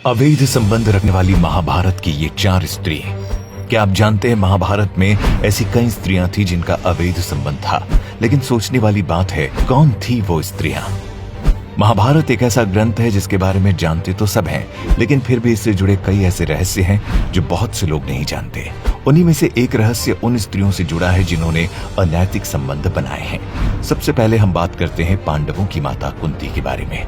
अवैध संबंध रखने वाली महाभारत की ये 4 स्त्री। क्या आप जानते हैं महाभारत में ऐसी कई स्त्रियां थी जिनका अवैध संबंध था, लेकिन सोचने वाली बात है कौन थी वो स्त्रियां। महाभारत एक ऐसा ग्रंथ है जिसके बारे में जानते तो सब हैं, लेकिन फिर भी इससे जुड़े कई ऐसे रहस्य हैं जो बहुत से लोग नहीं जानते। उन्हीं में से एक रहस्य उन स्त्रियों से जुड़ा है जिन्होंने अनैतिक संबंध बनाए हैं। सबसे पहले हम बात करते हैं पांडवों की माता कुंती के बारे में।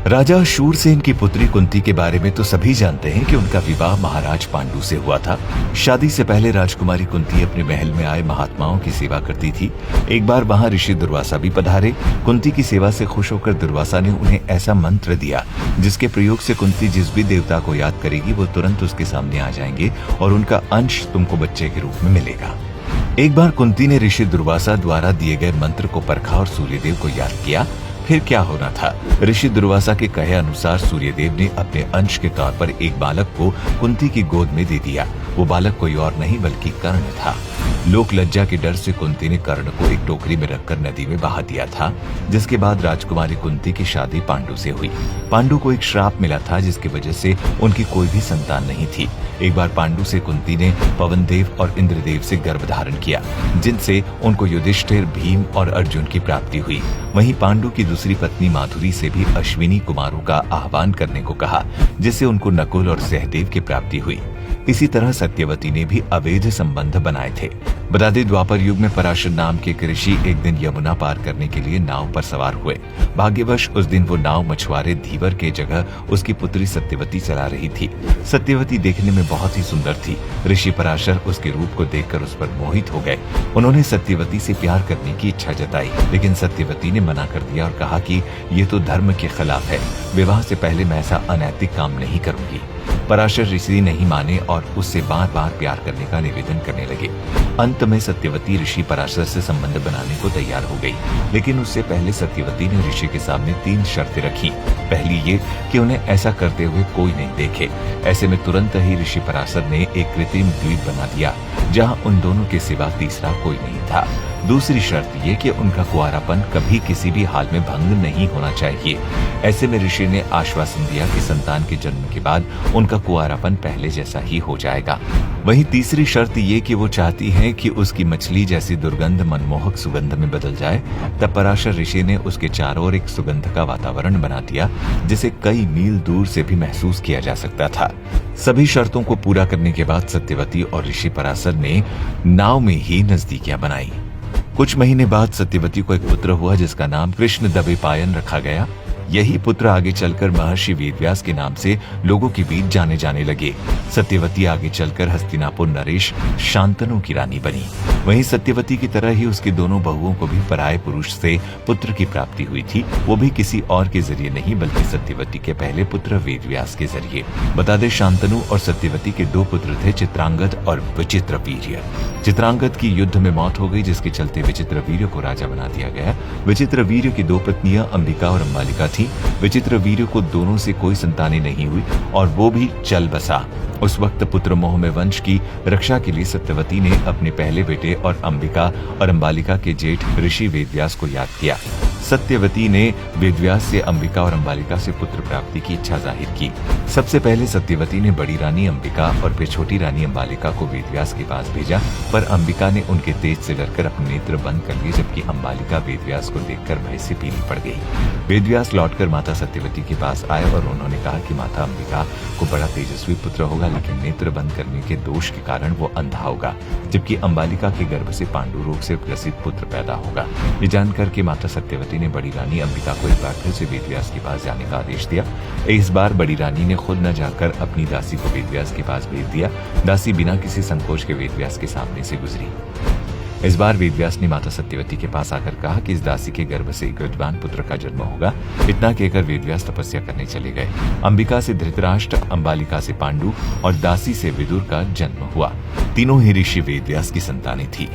राजा शूरसेन की पुत्री कुंती के बारे में तो सभी जानते हैं कि उनका विवाह महाराज पांडु से हुआ था। शादी से पहले राजकुमारी कुंती अपने महल में आए महात्माओं की सेवा करती थी। एक बार वहां ऋषि दुर्वासा भी पधारे। कुंती की सेवा से खुश होकर दुर्वासा ने उन्हें ऐसा मंत्र दिया जिसके प्रयोग से कुंती जिस भी देवता को याद करेगी वो तुरंत उसके सामने आ जाएंगे और उनका अंश तुमको बच्चे के रूप में मिलेगा। एक बार कुंती ने ऋषि दुर्वासा द्वारा दिए गए मंत्र को परखा और सूर्यदेव को याद किया। फिर क्या होना था, ऋषि दुर्वासा के कहे अनुसार सूर्यदेव ने अपने अंश के तौर पर एक बालक को कुंती की गोद में दे दिया। वो बालक कोई और नहीं बल्कि कर्ण था। लोक लज्जा के डर से कुंती ने कर्ण को एक टोकरी में रखकर नदी में बहा दिया था, जिसके बाद राजकुमारी कुंती की शादी पांडु से हुई। पांडु को एक श्राप मिला था जिसकी वजह से उनकी कोई भी संतान नहीं थी। एक बार पांडु से कुंती ने पवनदेव और इंद्रदेव से गर्भ धारण किया, जिनसे उनको युधिष्ठिर, भीम और अर्जुन की प्राप्ति हुई। वहीं पांडु की दूसरी पत्नी माधुरी से भी अश्विनी कुमारों का आह्वान करने को कहा, जिससे उनको नकुल और सहदेव की प्राप्ति हुई। इसी तरह सत्यवती ने भी अवैध संबंध बनाए थे। बता दें, द्वापर युग में पराशर नाम के एक ऋषि एक दिन यमुना पार करने के लिए नाव पर सवार हुए। भाग्यवश उस दिन वो नाव मछुआरे धीवर के जगह उसकी पुत्री सत्यवती चला रही थी। सत्यवती देखने में बहुत ही सुंदर थी। ऋषि पराशर उसके रूप को देखकर उस पर मोहित हो गए। उन्होंने सत्यवती से प्यार करने की इच्छा जताई, लेकिन सत्यवती ने मना कर दिया और कहा कि ये तो धर्म के खिलाफ है। विवाह से पहले मैं ऐसा अनैतिक काम नहीं करूंगी। पराशर ऋषि नहीं माने और उससे बार बार प्यार करने का निवेदन करने लगे। अंत में सत्यवती ऋषि पराशर से संबंध बनाने को तैयार हो गई, लेकिन उससे पहले सत्यवती ने ऋषि के सामने 3 शर्तें रखी। पहली ये कि उन्हें ऐसा करते हुए कोई नहीं देखे। ऐसे में तुरंत ही ऋषि पराशर ने एक कृत्रिम द्वीप बना दिया जहां उन दोनों के सिवा तीसरा कोई नहीं था। दूसरी शर्त ये कि उनका कुंवारापन कभी किसी भी हाल में भंग नहीं होना चाहिए। ऐसे में ऋषि ने आश्वासन दिया कि संतान के जन्म के बाद उनका कुंवारापन पहले जैसा ही हो जाएगा। वहीं तीसरी शर्त ये कि वो चाहती हैं कि उसकी मछली जैसी दुर्गंध मनमोहक सुगंध में बदल जाए। तब पराशर ऋषि ने उसके चारों ओर एक सुगंध का वातावरण बना दिया, जिसे कई मील दूर से भी महसूस किया जा सकता था। सभी शर्तों को पूरा करने के बाद सत्यवती और ऋषि पराशर ने नाव में ही नजदीकियां बनाई। कुछ महीने बाद सत्यवती को एक पुत्र हुआ जिसका नाम कृष्ण दबेपायन रखा गया। यही पुत्र आगे चलकर महर्षि वेदव्यास के नाम से लोगों के बीच जाने जाने लगे। सत्यवती आगे चलकर हस्तिनापुर नरेश शांतनु की रानी बनी। वहीं सत्यवती की तरह ही उसकी दोनों बहुओं को भी पराये पुरुष से पुत्र की प्राप्ति हुई थी, वो भी किसी और के जरिए नहीं बल्कि सत्यवती के पहले पुत्र वेदव्यास के जरिए। बता दें, शांतनु और सत्यवती के 2 पुत्र थे, चित्रांगद और विचित्रवीर्य। चित्रांगद की युद्ध में मौत हो गई, जिसके चलते विचित्रवीर्य को राजा बना दिया गया। विचित्रवीर्य की 2 पत्नियां अंबिका और अंबालिका थी। विचित्रवीर्य को दोनों से कोई संतानें नहीं हुई और वो भी चल बसा। उस वक्त पुत्र मोह में वंश की रक्षा के लिए सत्यवती ने अपने पहले बेटे और अंबिका और अंबालिका के जेठ ऋषि वेदव्यास को याद किया। सत्यवती ने वेदव्यास से अंबिका और अंबालिका से पुत्र प्राप्ति की इच्छा जाहिर की। सबसे पहले सत्यवती ने बड़ी रानी अंबिका और फिर छोटी रानी अंबालिका को वेदव्यास के पास भेजा, पर अंबिका ने उनके तेज से डरकर अपने नेत्र बंद कर लिए, जबकि अंबालिका वेदव्यास को देखकर भय से पीली पड़ गई। वेदव्यास लौटकर माता सत्यवती के पास आए और उन्होंने कहा कि माता अंबिका को बड़ा तेजस्वी पुत्र होगा, लेकिन नेत्र बंद करने के दोष के कारण वो अंधा होगा, जबकि अंबालिका के गर्भ से पांडु रोग से ग्रसित पुत्र पैदा होगा। ये जानकर के माता सत्यवती ने बड़ी रानी अंबिका को एक बार फिर से वेदव्यास के पास जाने का आदेश दिया। इस बार बड़ी रानी ने खुद न जाकर अपनी दासी को वेदव्यास के पास भेज दिया। दासी बिना किसी संकोच के वेदव्यास के सामने से गुजरी। इस बार वेदव्यास ने माता सत्यवती के पास आकर कहा कि इस दासी के गर्भ से एक विद्वान पुत्र का जन्म होगा। इतना कहकर वेदव्यास तपस्या करने चले गए। अंबिका से धृतराष्ट्र, अंबालिका से पांडु और दासी से विदुर का जन्म हुआ। तीनों ही ऋषि वेदव्यास की संतानें थी।